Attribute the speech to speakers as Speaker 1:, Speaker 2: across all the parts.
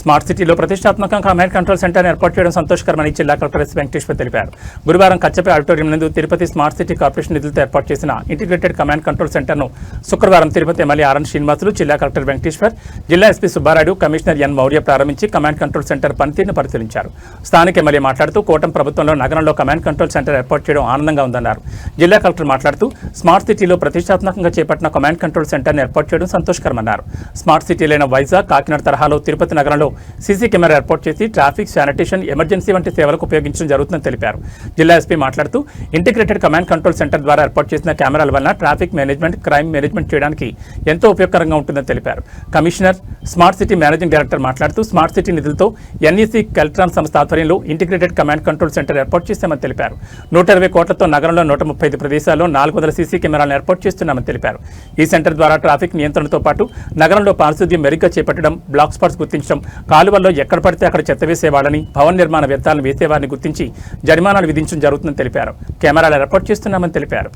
Speaker 1: Smart సిటీలో ప్రతిష్టాత్మకంగా command control centre ఏర్పాటు చేయడం సంతోషకరమని జిల్లా కలెక్టర్ ఎస్ వెంకటేశ్వర్ తెలిపారు. గురువారం కచ్చపే ఆడిటోరియం నందు తిరుపతి స్మార్ట్ సిటీ కార్పొరేషన్ నిధులతో ఏర్పాటు చేసిన ఇంటిగ్రేటెడ్ కమాండ్ కంట్రోల్ సెంటర్ను శుక్రవారం తిరుపతి ఎమ్మెల్యే ఆర్ఎన్ శ్రీనివాసులు, జిల్లా కలెక్టర్ వెంకటేశ్వర్, జిల్లా SP Subbarayudu, commissioner N Maurya ప్రారంభించి కమాండ్ కంట్రోల్ సెంటర్ పనితీరును పరిశీలించారు. స్థానిక ఎమ్మెల్యే మాట్లాడుతూ కూటమి ప్రభుత్వంలో నగరంలో కమాండ్ కంట్రోల్ సెంటర్ ఏర్పాటు చేయడం ఆనందంగా ఉందన్నారు. జిల్లా కలెక్టర్ మాట్లాడుతూ స్మార్ట్ సిటీలో ప్రతిష్టాత్మకంగా చేపట్టిన కమాండ్ కంట్రోల్ సెంటర్ను ఏర్పాటు చేయడం సంతోషకరమన్నారు. స్మార్ట్ సిటీలైన వైజాగ్, కాకినాడ తరహాలో తిరుపతి నగరంలో సీసీ కెమెరా ఏర్పాటు చేసి ట్రాఫిక్, శానిటేషన్, ఎమర్జెన్సీ వంటి సేవలకు ఉపయోగించడం జరుగుతుందని తెలిపారు. జిల్లా ఎస్పీ మాట్లాడుతూ ఇంటిగ్రేటెడ్ కమాండ్ కంట్రోల్ సెంటర్ ద్వారా ఏర్పాటు చేసిన కెమెరాల వలన ట్రాఫిక్ మేనేజ్మెంట్, క్రైమ్ మేనేజ్మెంట్ చేయడానికి ఎంతో ఉపయోగకరంగా ఉంటుందని తెలిపారు. Commissioner, smart city managing director మాట్లాడుతూ స్మార్ట్ సిటీ నిధులతో ఎన్ఈసీ కెల్ట్రాన్ సంస్థ ఆధ్వర్యంలో ఇంటిగ్రేటెడ్ కమాండ్ కంట్రోల్ సెంటర్ ఏర్పాటు చేశామని తెలిపారు. 120 కోట్లతో నగరంలో 135 ప్రదేశాల్లో 400 సీసీ కెమెరాలను ఏర్పాటు చేస్తున్నామని తెలిపారు. ఈ సెంటర్ ద్వారా ట్రాఫిక్ నియంత్రణతో పాటు నగరంలో పారిశుద్ధ్యం మెరుగ్గా చేపట్టడం, బ్లాక్ స్పాట్స్ గుర్తించడం, కాలువల్లో ఎక్కడ పడితే అక్కడ చెత్త వేసేవాళ్ళని, భవన నిర్మాణ వ్యర్థాలను వేసేవారిని గుర్తించి జరిమానాలు విధించడం జరుగుతుందని తెలిపారు. కెమెరాలు ఏర్పాటు చేస్తున్నామని తెలిపారు.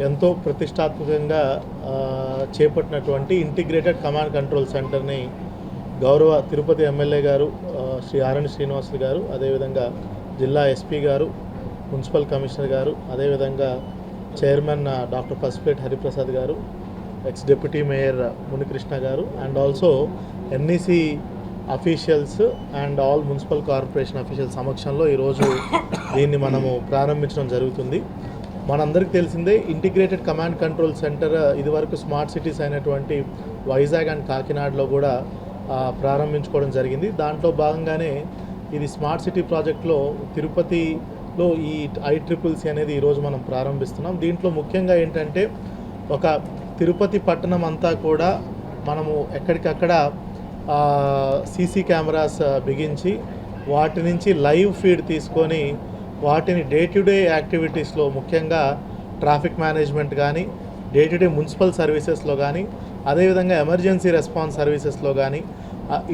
Speaker 2: ఎంతో ప్రతిష్టాత్మకంగా చేపట్టినటువంటి ఇంటిగ్రేటెడ్ కమాండ్ కంట్రోల్ సెంటర్ని గౌరవ తిరుపతి ఎమ్మెల్యే గారు శ్రీ ఆర్ఎన్ శ్రీనివాసులు గారు, అదేవిధంగా జిల్లా ఎస్పీ గారు, మున్సిపల్ కమిషనర్ గారు, అదేవిధంగా చైర్మన్ డాక్టర్ పసుపేట్ హరిప్రసాద్ గారు, ఎక్స్ డిప్యూటీ మేయర్ మునికృష్ణ గారు, and also NEC officials and all municipal corporation officials సమక్షంలో ఈరోజు దీన్ని మనము ప్రారంభించడం జరుగుతుంది. మనందరికీ తెలిసిందే, ఇంటిగ్రేటెడ్ కమాండ్ కంట్రోల్ సెంటర్ ఇదివరకు స్మార్ట్ సిటీస్ అయినటువంటి వైజాగ్ అండ్ కాకినాడలో కూడా ప్రారంభించుకోవడం జరిగింది. దాంట్లో భాగంగానే ఇది స్మార్ట్ సిటీ ప్రాజెక్ట్లో తిరుపతిలో ఈ ICCC అనేది ఈరోజు మనం ప్రారంభిస్తున్నాం. దీంట్లో ముఖ్యంగా ఏంటంటే, ఒక తిరుపతి పట్టణం అంతా కూడా మనము ఎక్కడికక్కడ సీసీ కెమెరాస్ బిగించి వాటి నుంచి లైవ్ ఫీడ్ తీసుకొని వాటిని డే టు డే యాక్టివిటీస్లో, ముఖ్యంగా ట్రాఫిక్ మేనేజ్మెంట్ కానీ, డే టు డే మున్సిపల్ సర్వీసెస్లో కానీ, అదేవిధంగా ఎమర్జెన్సీ రెస్పాన్స్ సర్వీసెస్లో కానీ,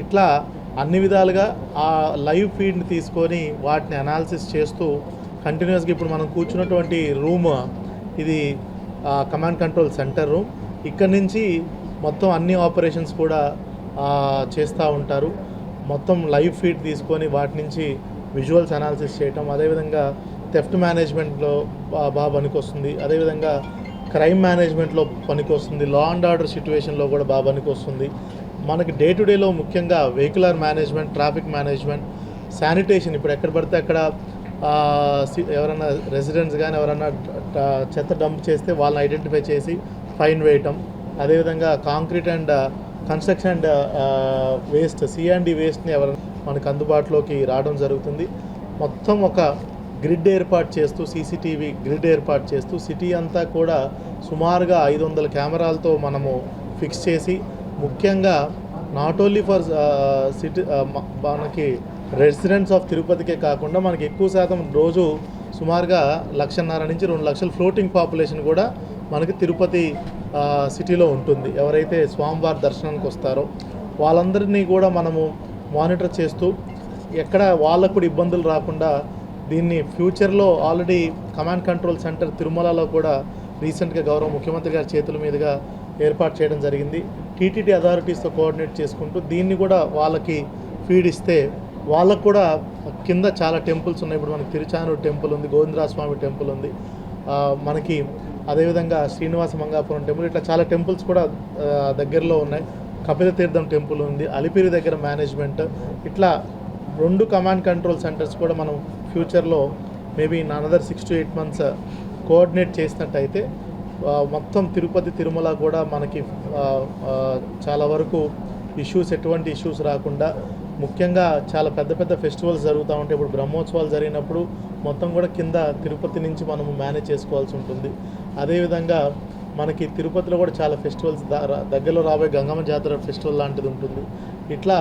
Speaker 2: ఇట్లా అన్ని విధాలుగా ఆ లైవ్ ఫీడ్ని తీసుకొని వాటిని అనాలిసిస్ చేస్తూ కంటిన్యూస్గా ఇప్పుడు మనం కూర్చున్నటువంటి రూమ్ ఇది కమాండ్ కంట్రోల్ సెంటర్ రూమ్. ఇక్కడి నుంచి మొత్తం అన్ని ఆపరేషన్స్ కూడా చేస్తూ ఉంటారు. మొత్తం లైవ్ ఫీడ్ తీసుకొని వాటి నుంచి విజువల్స్ అనాలిసిస్ చేయటం, అదేవిధంగా థెఫ్ట్ మేనేజ్మెంట్లో బాగా పనికొస్తుంది, అదేవిధంగా క్రైమ్ మేనేజ్మెంట్లో పనికొస్తుంది, లా అండ్ ఆర్డర్ సిచ్యువేషన్లో కూడా బాగా పనికొస్తుంది. మనకి డే టు డేలో ముఖ్యంగా vehicular management, traffic management, sanitation, ఇప్పుడు ఎక్కడ పడితే అక్కడ ఎవరైనా రెసిడెంట్స్ కానీ ఎవరైనా చెత్త డంప్ చేస్తే వాళ్ళని ఐడెంటిఫై చేసి ఫైన్ వేయటం, అదేవిధంగా concrete and construction and waste, C&D వేస్ట్ని ఎవరైనా మనకు అందుబాటులోకి రావడం జరుగుతుంది. మొత్తం ఒక గ్రిడ్ ఏర్పాటు చేస్తూ, CCTV గ్రిడ్ ఏర్పాటు చేస్తూ సిటీ అంతా కూడా సుమారుగా 500 కెమెరాలతో మనము ఫిక్స్ చేసి, ముఖ్యంగా నాట్ ఓన్లీ ఫర్ సిటీ మనకి రెసిడెంట్స్ ఆఫ్ తిరుపతికే కాకుండా మనకి ఎక్కువ శాతం రోజు సుమారుగా 1.5 నుంచి 2 లక్షల ఫ్లోటింగ్ పాపులేషన్ కూడా మనకి తిరుపతి సిటీలో ఉంటుంది. ఎవరైతే స్వామివారి దర్శనానికి వస్తారో వాళ్ళందరినీ కూడా మనము మానిటర్ చేస్తూ ఎక్కడ వాళ్ళకు కూడా ఇబ్బందులు రాకుండా దీన్ని ఫ్యూచర్లో ఆల్రెడీ కమాండ్ కంట్రోల్ సెంటర్ తిరుమలలో కూడా రీసెంట్గా గౌరవ ముఖ్యమంత్రి గారి చేతుల మీదుగా ఏర్పాటు చేయడం జరిగింది. టీటీడీ అథారిటీస్తో కోఆర్డినేట్ చేసుకుంటూ దీన్ని కూడా వాళ్ళకి ఫీడ్ ఇస్తే వాళ్ళకు కూడా కింద చాలా టెంపుల్స్ ఉన్నాయి. ఇప్పుడు మనకి తిరుచానూరు టెంపుల్ ఉంది, గోవిందరాజస్వామి టెంపుల్ ఉంది, మనకి అదేవిధంగా శ్రీనివాస మంగాపురం టెంపుల్, ఇట్లా చాలా టెంపుల్స్ కూడా దగ్గరలో ఉన్నాయి. కపిల తీర్థం టెంపుల్ ఉంది, అలిపిరి దగ్గర మేనేజ్మెంట్, ఇట్లా 2 కమాండ్ కంట్రోల్ సెంటర్స్ కూడా మనం ఫ్యూచర్లో maybe in another 6 to 8 months coordinate చేసినట్టయితే మొత్తం తిరుపతి, తిరుమల కూడా మనకి చాలా వరకు ఎటువంటి ఇష్యూస్ రాకుండా, ముఖ్యంగా చాలా పెద్ద పెద్ద ఫెస్టివల్స్ జరుగుతూ ఉంటాయి. ఇప్పుడు బ్రహ్మోత్సవాలు జరిగినప్పుడు మొత్తం కూడా కింద తిరుపతి నుంచి మనము మేనేజ్ చేసుకోవాల్సి ఉంటుంది. అదేవిధంగా మనకి తిరుపతిలో కూడా చాలా ఫెస్టివల్స్, దగ్గరలో రాబోయే గంగమ్మ జాతర ఫెస్టివల్ లాంటిది ఉంటుంది. ఇట్లా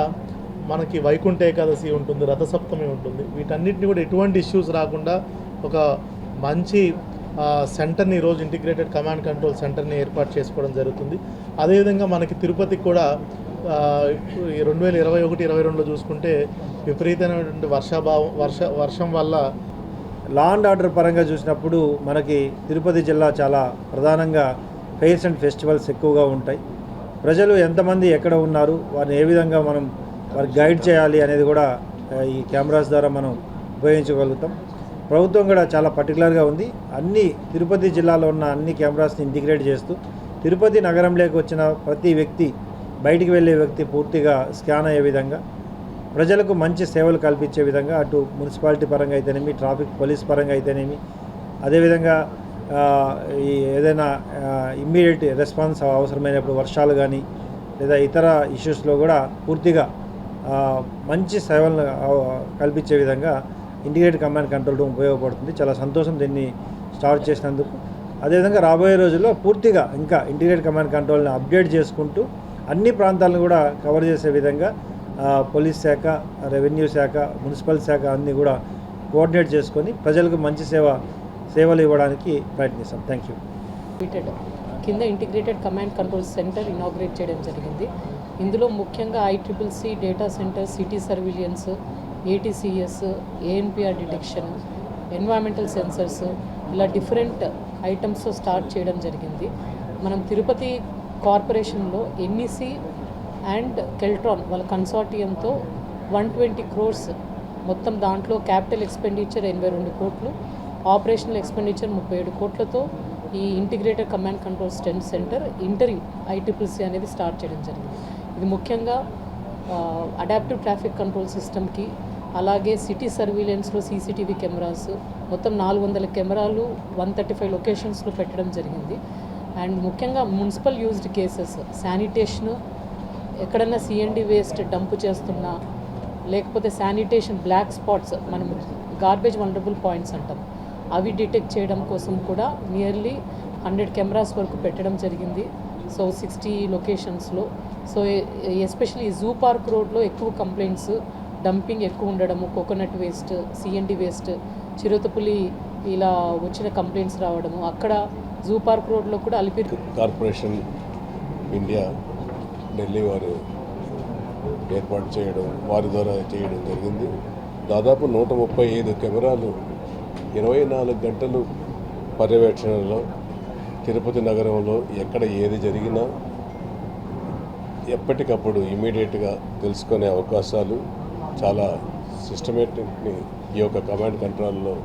Speaker 2: మనకి వైకుంఠ ఏకాదశి ఉంటుంది, రథసప్తమి ఉంటుంది. వీటన్నిటిని కూడా ఎటువంటి ఇష్యూస్ రాకుండా ఒక మంచి సెంటర్ని ఈరోజు ఇంటిగ్రేటెడ్ కమాండ్ కంట్రోల్ సెంటర్ని ఏర్పాటు చేసుకోవడం జరుగుతుంది. అదేవిధంగా మనకి తిరుపతికి కూడా 2021-22లో చూసుకుంటే విపరీతమైనటువంటి వర్షం వల్ల
Speaker 3: లా అండ్ ఆర్డర్ పరంగా చూసినప్పుడు మనకి తిరుపతి జిల్లా చాలా ప్రధానంగా ఫెయిర్స్ అండ్ ఫెస్టివల్స్ ఎక్కువగా ఉంటాయి. ప్రజలు ఎంతమంది ఎక్కడ ఉన్నారు, వారిని ఏ విధంగా మనం వారికి గైడ్ చేయాలి అనేది కూడా ఈ కెమెరాస్ ద్వారా మనం ఉపయోగించగలుగుతాం. ప్రభుత్వం కూడా చాలా పర్టికులర్గా ఉంది. అన్ని తిరుపతి జిల్లాలో ఉన్న అన్ని కెమెరాస్ని ఇంటిగ్రేట్ చేస్తూ తిరుపతి నగరంలోకి వచ్చిన ప్రతి వ్యక్తి, బయటికి వెళ్ళే వ్యక్తి పూర్తిగా స్కాన్ అయ్యే విధంగా, ప్రజలకు మంచి సేవలు కల్పించే విధంగా అటు మున్సిపాలిటీ పరంగా అయితేనేమి, ట్రాఫిక్ పోలీస్ పరంగా అయితేనేమి, అదేవిధంగా ఈ ఏదైనా ఇమ్మీడియట్ రెస్పాన్స్ అవసరమైనప్పుడు వర్షాలు కానీ లేదా ఇతర ఇష్యూస్లో కూడా పూర్తిగా మంచి సేవలను కల్పించే విధంగా ఇంటిగ్రేటెడ్ కమాండ్ కంట్రోల్ రూమ్ ఉపయోగపడుతుంది. చాలా సంతోషం దీన్ని స్టార్ట్ చేసినందుకు. అదేవిధంగా రాబోయే రోజుల్లో పూర్తిగా ఇంకా ఇంటిగ్రేటెడ్ కమాండ్ కంట్రోల్ని అప్డేట్ చేసుకుంటూ అన్ని ప్రాంతాలను కూడా కవర్ చేసే విధంగా పోలీస్ శాఖ, రెవెన్యూ శాఖ, మున్సిపల్ శాఖ అన్నీ కూడా కోఆర్డినేట్ చేసుకొని ప్రజలకు మంచి సేవలు ఇవ్వడానికి ప్రయత్నిస్తాం. Thank you.
Speaker 4: కింద integrated command control centre inaugurate చేయడం జరిగింది. ఇందులో ముఖ్యంగా ICCC data centre, city surveillance, ATCS, ANPR detection, environmental sensors, ఇలా డిఫరెంట్ ఐటమ్స్ స్టార్ట్ చేయడం జరిగింది. మనం తిరుపతి కార్పొరేషన్లో NEC అండ్ కెల్ట్రాన్ వాళ్ళ కన్సార్టియంతో 120 crores మొత్తం, దాంట్లో క్యాపిటల్ ఎక్స్పెండిచర్ 82 కోట్లు, ఆపరేషనల్ ఎక్స్పెండిచర్ 37 కోట్లతో ఈ ఇంటిగ్రేటెడ్ కమాండ్ కంట్రోల్ సెంటర్ ఇంటరింగ్ ICCC అనేది స్టార్ట్ చేయడం జరిగింది. ఇది ముఖ్యంగా అడాప్టివ్ ట్రాఫిక్ కంట్రోల్ సిస్టమ్కి, అలాగే సిటీ సర్వీలెన్స్లో CCTV కెమెరాస్ మొత్తం 400 కెమెరాలు 135 లొకేషన్స్లో పెట్టడం జరిగింది. అండ్ ముఖ్యంగా మున్సిపల్ యూజ్డ్ కేసెస్, శానిటేషన్, ఎక్కడన్నా CND వేస్ట్ డంప్ చేస్తున్నా, లేకపోతే శానిటేషన్ బ్లాక్ స్పాట్స్, మనం గార్బేజ్ వల్నరబుల్ పాయింట్స్ అంటాం, అవి డిటెక్ట్ చేయడం కోసం కూడా నియర్లీ 100 కెమెరాస్ వరకు పెట్టడం జరిగింది. సో 60 లొకేషన్స్లో. సో ఎస్పెషల్లీ జూ పార్క్ రోడ్లో ఎక్కువ కంప్లైంట్స్, డంపింగ్ ఎక్కువ ఉండడము, కోకోనట్ వేస్ట్, CND వేస్ట్, చిరుతపులి ఇలా వచ్చిన కంప్లైంట్స్ రావడము, అక్కడ జూ పార్క్ రోడ్లో కూడా అలిపిరి
Speaker 5: కార్పొరేషన్ ఇండియా ఢిల్లీ వారు ఏర్పాటు చేయడం, వారి ద్వారా చేయడం జరిగింది. దాదాపు 135 కెమెరాలు 24 గంటలు పర్యవేక్షణలో తిరుపతి నగరంలో ఎక్కడ ఏది జరిగినా ఎప్పటికప్పుడు ఇమీడియట్గా తెలుసుకునే అవకాశాలు చాలా సిస్టమేటిక్ని ఈ యొక్క కమాండ్ కంట్రోల్లో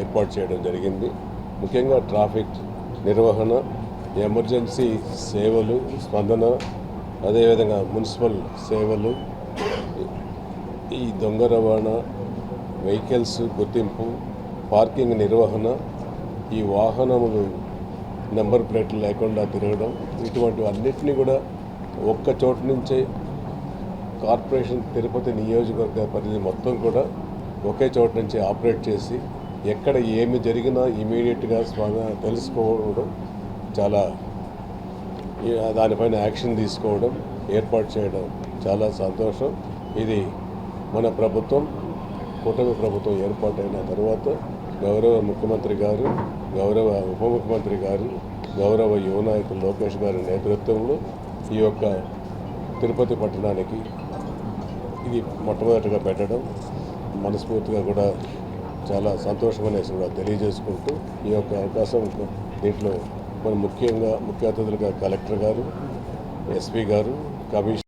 Speaker 5: ఏర్పాటు చేయడం జరిగింది. ముఖ్యంగా ట్రాఫిక్ నిర్వహణ, ఎమర్జెన్సీ సేవలు, స్పందన, అదేవిధంగా మున్సిపల్ సేవలు, ఈ దొంగ రవాణా, వెహికల్స్ గుర్తింపు, పార్కింగ్ నిర్వహణ, ఈ వాహనములు నెంబర్ ప్లేట్లు లేకుండా తిరగడం, ఇటువంటి అన్నిటినీ కూడా ఒక్క చోటు నుంచే కార్పొరేషన్ తిరుపతి నియోజకవర్గ పరిధి మొత్తం కూడా ఒకే చోటు నుంచి ఆపరేట్ చేసి ఎక్కడ ఏమి జరిగినా ఇమీడియట్గా తెలుసుకోవడం, చాలా దానిపైన యాక్షన్ తీసుకోవడం, ఏర్పాటు చేయడం చాలా సంతోషం. ఇది మన ప్రభుత్వం, కూటమి ప్రభుత్వం ఏర్పాటైన తర్వాత గౌరవ ముఖ్యమంత్రి గారు, గౌరవ ఉప ముఖ్యమంత్రి గారు, గౌరవ యువ నాయకులు లోకేష్ గారి నేతృత్వంలో ఈ యొక్క తిరుపతి పట్టణానికి ఇది మొట్టమొదటిగా పెట్టడం మనస్ఫూర్తిగా కూడా చాలా సంతోషమనేసి కూడా తెలియజేసుకుంటూ ఈ యొక్క అవకాశం దీంట్లో మన ముఖ్య అతిథులుగా కలెక్టర్ గారు, SP గారు, కమిషనర్